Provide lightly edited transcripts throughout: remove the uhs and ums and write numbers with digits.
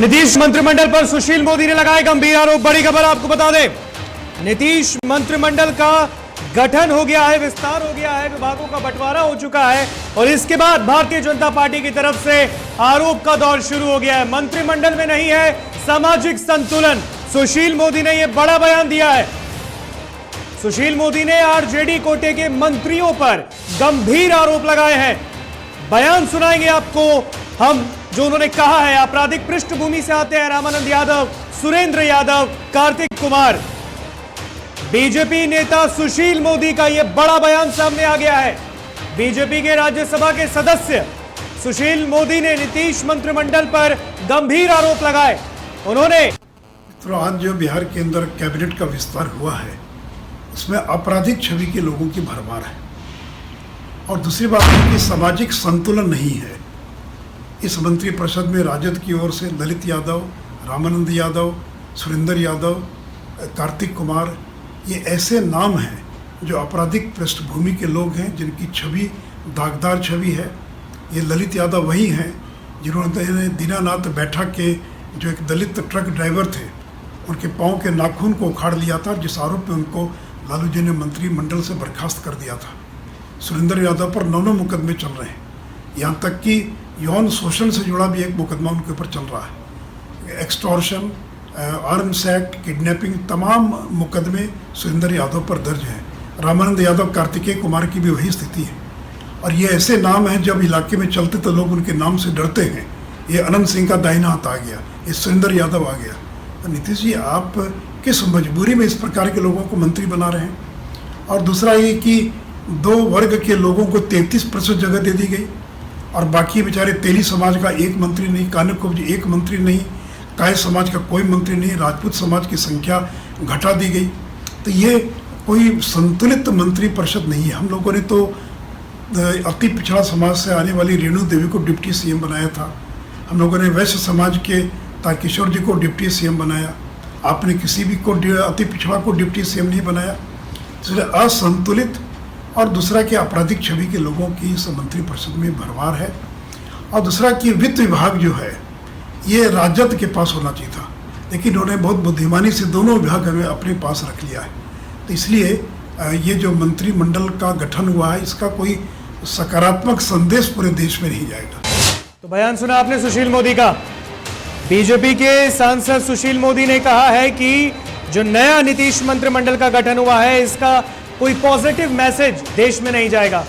नीतीश मंत्रिमंडल पर सुशील मोदी ने लगाए गंभीर आरोप। बड़ी खबर आपको बता दें, नीतीश मंत्रिमंडल का गठन हो गया है, विस्तार हो गया है, विभागों का बंटवारा हो चुका है और इसके बाद भारतीय जनता पार्टी की तरफ से आरोप का दौर शुरू हो गया है। मंत्रिमंडल में नहीं है सामाजिक संतुलन, सुशील मोदी ने यह बड़ा बयान दिया है। सुशील मोदी ने आरजेडी कोटे के मंत्रियों पर गंभीर आरोप लगाए हैं। बयान सुनाएंगे आपको हम, जो उन्होंने कहा है। आपराधिक पृष्ठभूमि से आते हैं रामानंद यादव, सुरेंद्र यादव, कार्तिक कुमार। बीजेपी नेता सुशील मोदी का यह बड़ा बयान सामने आ गया है। बीजेपी के राज्यसभा के सदस्य सुशील मोदी ने नीतीश मंत्रिमंडल पर गंभीर आरोप लगाए। उन्होंने तो आज जो बिहार के अंदर कैबिनेट का विस्तार हुआ है, उसमें आपराधिक छवि के लोगों की भरमार है और दूसरी बात है कि सामाजिक संतुलन नहीं है। इस मंत्रिपरिषद में राजद की ओर से ललित यादव, रामानंद यादव, सुरेंद्र यादव, कार्तिक कुमार, ये ऐसे नाम हैं जो आपराधिक पृष्ठभूमि के लोग हैं, जिनकी छवि दागदार छवि है। ये ललित यादव वही हैं जिन्होंने दीनानाथ बैठा के जो एक दलित ट्रक ड्राइवर थे, उनके पाँव के नाखून को उखाड़ लिया था, जिस आरोप में उनको लालू जी ने मंत्रिमंडल से बर्खास्त कर दिया था। सुरेंद्र यादव पर 9 मुकदमे चल रहे हैं, यहाँ तक कि यौन शोषण से जुड़ा भी एक मुकदमा उनके ऊपर चल रहा है। एक्सटॉर्शन, आर्म्स एक्ट, किडनैपिंग, तमाम मुकदमे सुरेंद्र यादव पर दर्ज हैं। रामानंद यादव, कार्तिकेय कुमार की भी वही स्थिति है और ये ऐसे नाम हैं जब इलाके में चलते तो लोग उनके नाम से डरते हैं। ये अनंत सिंह का दाहिना हाथ आ गया, ये सुरेंद्र यादव आ गया। तो नीतीश जी, आप किस मजबूरी में इस प्रकार के लोगों को मंत्री बना रहे हैं? और दूसरा ये कि 2 वर्ग के लोगों को 33% जगह दे दी गई और बाकी बेचारे तेली समाज का एक मंत्री नहीं, कानकुब्ज एक मंत्री नहीं, काय समाज का कोई मंत्री नहीं, राजपूत समाज की संख्या घटा दी गई। तो ये कोई संतुलित मंत्री परिषद नहीं है। हम लोगों ने तो अति पिछड़ा समाज से आने वाली रेणु देवी को डिप्टी सीएम बनाया था। हम लोगों ने वैश्य समाज के तारकिशोर जी को डिप्टी सीएम बनाया। आपने किसी भी को अति पिछड़ा को डिप्टी सीएम नहीं बनाया। इसलिए असंतुलित और दूसरा कि आपराधिक छवि के लोगों की इस मंत्रिपरिषद में भरमार है। और दूसरा कि वित्त विभाग जो है ये राजद के पास होना चाहिए था, लेकिन उन्होंने बहुत बुद्धिमानी से दोनों विभाग हमें अपने पास रख लिया है। तो इसलिए ये जो मंत्रिमंडल का गठन हुआ है, इसका कोई सकारात्मक संदेश पूरे देश में नहीं जाएगा। तो बयान सुना आपने सुशील मोदी का। बीजेपी के सांसद सुशील मोदी ने कहा है कि जो नया नीतीश मंत्रिमंडल का गठन हुआ है, इसका कोई पॉजिटिव मैसेज देश में नहीं जाएगा।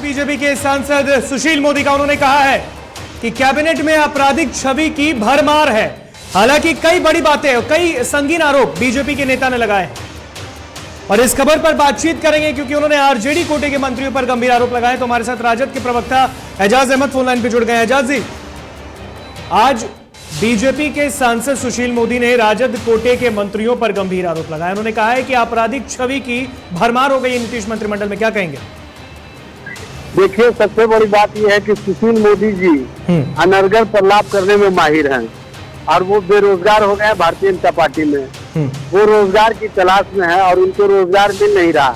बीजेपी के सांसद सुशील मोदी का उन्होंने कहा है कि कैबिनेट में आपराधिक छवि की भरमार है। हालांकि कई बड़ी बातें, कई संगीन आरोप बीजेपी के नेता ने लगाए और इस खबर पर बातचीत करेंगे क्योंकि उन्होंने आरजेडी कोटे के मंत्रियों पर गंभीर आरोप लगाए। तो हमारे साथ राजद के प्रवक्ता एजाज अहमद फोन लाइन पर जुड़ गए। एजाज जी, आज बीजेपी के सांसद सुशील मोदी ने राजद कोटे के मंत्रियों पर गंभीर आरोप लगाए। उन्होंने कहा है कि आपराधिक छवि की भरमार हो गई नीतीश मंत्रिमंडल में, क्या कहेंगे? देखिए, सबसे बड़ी बात यह है कि सुशील मोदी जी अनर्गल प्रलाप करने में माहिर हैं और वो बेरोजगार हो गए भारतीय जनता पार्टी में। वो रोजगार की तलाश में है और उनको रोजगार मिल नहीं रहा।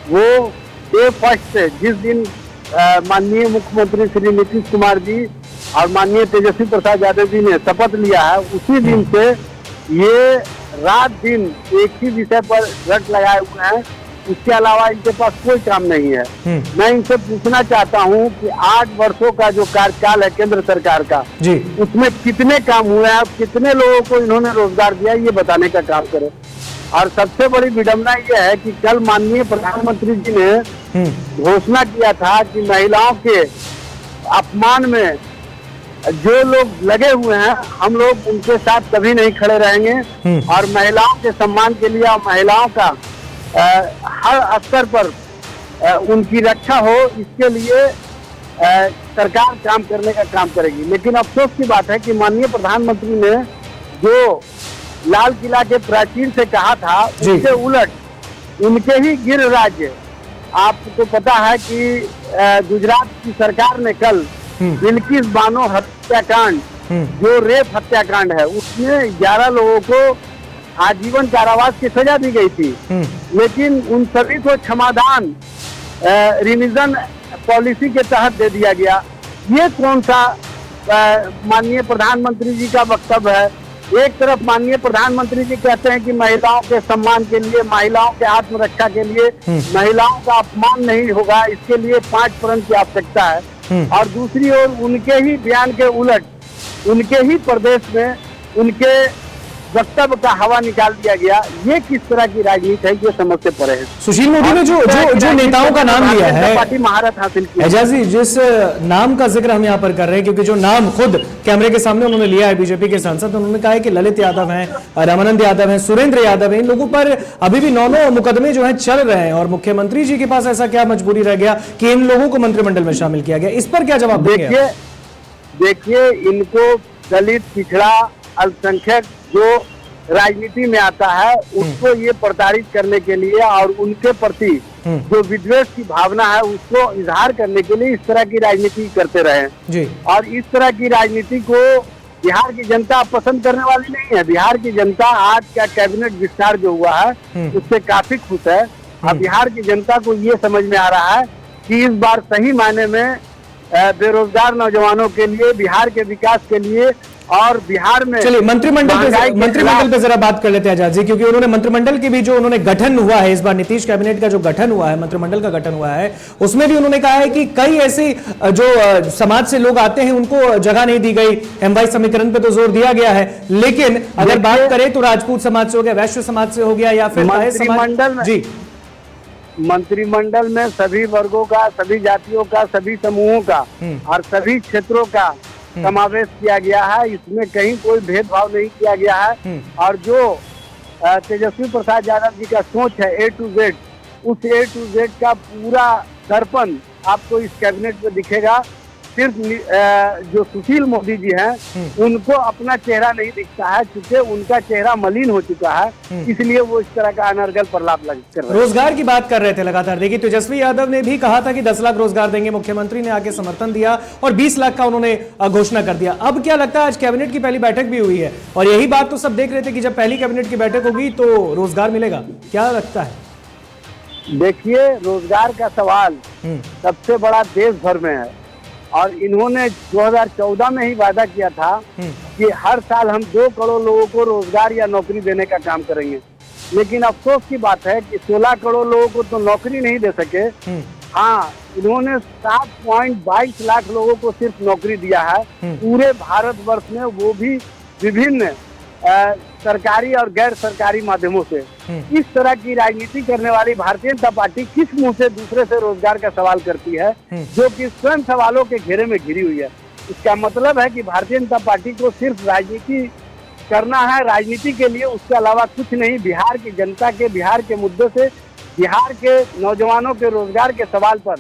वो डे फर्स्ट से जिस दिन माननीय मुख्यमंत्री श्री नीतीश कुमार जी और माननीय तेजस्वी प्रसाद यादव जी ने शपथ लिया है, उसी दिन से ये रात दिन एक ही विषय पर रट लगाए हुए हैं। इसके अलावा इनके पास कोई काम नहीं है। मैं इनसे पूछना चाहता हूं कि 8 वर्षों का जो कार्यकाल है केंद्र सरकार का जी, उसमें कितने काम हुए हैं, कितने लोगों को इन्होंने रोजगार दिया, ये बताने का काम करें। और सबसे बड़ी विडंबना यह है कि कल माननीय प्रधानमंत्री जी ने घोषणा किया था कि महिलाओं के अपमान में जो लोग लगे हुए हैं, हम लोग उनके साथ कभी नहीं खड़े रहेंगे और महिलाओं के सम्मान के लिए और महिलाओं का हर स्तर पर उनकी रक्षा हो, इसके लिए सरकार काम करने का काम करेगी। लेकिन अफसोस की बात है कि माननीय प्रधानमंत्री ने जो लाल किला के प्राचीर से कहा था, उसके उलट उनके ही गृह राज्य, आपको पता है कि गुजरात की सरकार ने कल बिल्किस बानो हत्याकांड, जो रेप हत्याकांड है, उसमें 11 लोगों को आजीवन कारावास की सजा दी गई थी। लेकिन उन सभी को क्षमादान रिविजन पॉलिसी के तहत दे दिया गया। ये कौन सा माननीय प्रधानमंत्री जी का वक्तव्य है? एक तरफ माननीय प्रधानमंत्री जी कहते हैं कि महिलाओं के सम्मान के लिए, महिलाओं के आत्मरक्षा के लिए, महिलाओं का अपमान नहीं होगा, इसके लिए 5 प्रण की आवश्यकता है। और दूसरी ओर उनके ही बयान के उलट उनके ही प्रदेश में उनके वक्तव्य का हवा निकाल दिया गया। ये किस तरह की राजनीति है, ये समझ से परे है। सुशील मोदी ने जो नेताओं का नाम लिया है, पार्टी महारत हासिल की। एजाज जी, जिस नाम का जिक्र हम यहाँ पर कर रहे हैं, क्योंकि जो नाम खुद कैमरे के सामने उन्होंने लिया है बीजेपी के सांसद, उन्होंने कहा है कि ललित यादव हैं, रामानंद यादव हैं, सुरेंद्र यादव हैं, इन लोगों पर अभी भी 9 मुकदमे जो है चल रहे हैं। और मुख्यमंत्री जी के पास ऐसा क्या मजबूरी रह गया कि इन लोगों को मंत्रिमंडल में शामिल किया गया? इस पर क्या जवाब देंगे? देखिए, इनको दलित, पिछड़ा, अल्पसंख्यक जो राजनीति में आता है, उसको ये प्रताड़ित करने के लिए और उनके प्रति जो विद्वेष की भावना है उसको इजहार करने के लिए इस तरह की राजनीति करते रहे जी। और इस तरह की राजनीति को बिहार की जनता पसंद करने वाली नहीं है। बिहार की जनता आज का कैबिनेट विस्तार जो हुआ है उससे काफी खुश है। अब बिहार की जनता को ये समझ में आ रहा है कि इस बार सही मायने में बेरोजगार नौजवानों के लिए, बिहार के विकास के लिए और बिहार में, चलिए मंत्रिमंडल पे जरा बात कर लेते हैं आजाद जी, क्योंकि उन्होंने मंत्रिमंडल की भी जो उन्होंने गठन हुआ है इस बार, नीतीश कैबिनेट का जो गठन हुआ है, मंत्रिमंडल का गठन हुआ है, उसमें भी उन्होंने कहा है कि कई ऐसे जो समाज से लोग आते हैं उनको जगह नहीं दी गई। MY समीकरण पे तो जोर दिया गया है, लेकिन अगर बात करें तो राजपूत समाज से हो गया, वैश्य समाज से हो गया, या फिर मंत्रिमंडल में सभी वर्गों का, सभी जातियों का, सभी समूहों का और सभी क्षेत्रों का समावेश किया गया है। इसमें कहीं कोई भेदभाव नहीं किया गया है। और जो तेजस्वी प्रसाद यादव जी का सोच है A to Z, उस A to Z का पूरा दर्पण आपको इस कैबिनेट में दिखेगा। सिर्फ जो सुशील मोदी जी हैं उनको अपना चेहरा नहीं दिखता है, क्योंकि उनका चेहरा मलिन हो चुका है, इसलिए वो इस तरह का अनर्गल प्रलाप कर रहे हैं। रोजगार की बात कर रहे थे लगातार। देखिए, तेजस्वी यादव ने भी कहा था कि 10 लाख रोजगार देंगे, मुख्यमंत्री ने आके समर्थन दिया और 20 लाख का उन्होंने घोषणा कर दिया। अब क्या लगता है, आज कैबिनेट की पहली बैठक भी हुई है और यही बात तो सब देख रहे थे कि जब पहली कैबिनेट की बैठक होगी तो रोजगार मिलेगा, क्या लगता है? देखिए, रोजगार का सवाल सबसे बड़ा देश भर में है और इन्होंने 2014 में ही वादा किया था कि हर साल हम 2 करोड़ लोगों को रोजगार या नौकरी देने का काम करेंगे। लेकिन अफसोस की बात है कि 16 करोड़ लोगों को तो नौकरी नहीं दे सके। हाँ, इन्होंने 7.22 लाख लोगों को सिर्फ नौकरी दिया है पूरे भारतवर्ष में, वो भी विभिन्न सरकारी और गैर सरकारी माध्यमों से। इस तरह की राजनीति करने वाली भारतीय जनता पार्टी किस मुंह से दूसरे से रोजगार का सवाल करती है, जो कि स्वयं सवालों के घेरे में घिरी हुई है। इसका मतलब है कि भारतीय जनता पार्टी को सिर्फ राजनीति करना है, राजनीति के लिए, उसके अलावा कुछ नहीं। बिहार की जनता के, बिहार के मुद्दे से, बिहार के नौजवानों के रोजगार के सवाल पर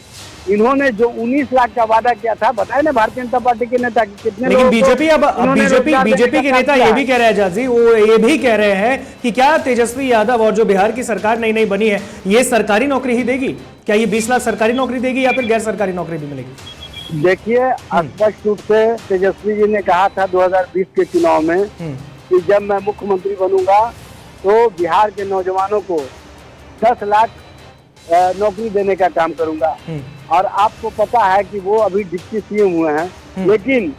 इन्होंने जो 19 लाख का वादा किया था, बताए ना भारतीय जनता पार्टी के नेता कितने। लेकिन बीजेपी के नेता ये भी कह रहे हैं जाजी, वो ये भी कह रहे हैं कि क्या तेजस्वी यादव और जो बिहार की सरकार नई बनी है ये सरकारी नौकरी ही देगी? क्या ये 20 लाख सरकारी नौकरी देगी या फिर गैर सरकारी नौकरी भी मिलेगी? देखिए, स्पष्ट रूप से तेजस्वी जी ने कहा था 2020 के चुनाव में कि जब मैं मुख्यमंत्री बनूंगा तो बिहार के नौजवानों को 10 लाख नौकरी देने का काम करूंगा। और आपको पता है कि वो अभी डिप्टी CM हुए हैं। लेकिन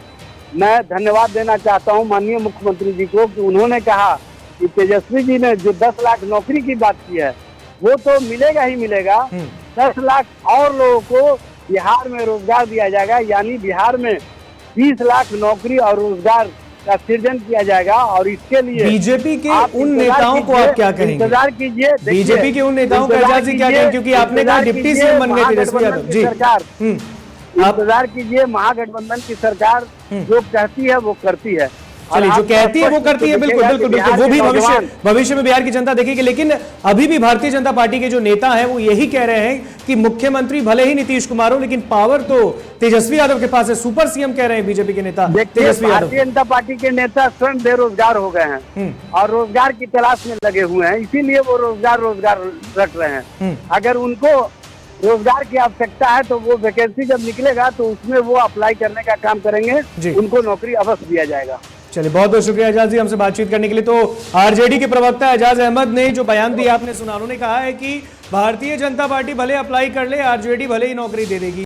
मैं धन्यवाद देना चाहता हूं माननीय मुख्यमंत्री जी को कि उन्होंने कहा कि तेजस्वी जी ने जो 10 लाख नौकरी की बात की है वो तो मिलेगा ही मिलेगा, 10 लाख और लोगों को बिहार में रोजगार दिया जाएगा, यानी बिहार में 20 लाख नौकरी और रोजगार का सृजन किया जाएगा। और इसके लिए बीजेपी के उन नेताओं को आप क्या कहेंगे? इंतजार कीजिए, बीजेपी के उन नेताओं को जी क्या कहेंगे, क्योंकि आपने कहा डिप्टी CM बन गए तेजस्वी यादव जी। सरकार इंतजार कीजिए, महागठबंधन की सरकार जो कहती है वो करती है। चलिए, जो आप कहती है वो स्पष्ट करती है, तो बिल्कुल दिखेगा बिल्कुल कि बिल्कुल, बिहार वो के भी नौजवान- भविष्य में बिहार की जनता देखेगी। लेकिन अभी भी भारतीय जनता पार्टी के जो नेता हैं वो यही कह रहे हैं कि मुख्यमंत्री भले ही नीतीश कुमार हो, लेकिन पावर तो तेजस्वी यादव के पास है। सुपर सीएम कह रहे हैं बीजेपी के नेता देखिए, तेजस्वी यादव। भारतीय जनता पार्टी के नेता स्वयं बेरोजगार हो गए हैं और रोजगार की तलाश में लगे हुए हैं, इसीलिए वो रोजगार रट रहे हैं। अगर उनको रोजगार की आवश्यकता है तो वो वैकेंसी जब निकलेगा तो उसमें वो अप्लाई करने का काम जी। करेंगे, उनको नौकरी अवश्य दिया जाएगा। चलिए, बहुत बहुत शुक्रिया एजाज जी हमसे बातचीत करने के लिए। तो आरजेडी के प्रवक्ता एजाज अहमद ने जो बयान दिया आपने सुना, उन्होंने कहा है कि भारतीय जनता पार्टी भले अप्लाई कर ले, आरजेडी भले ही नौकरी दे देगी।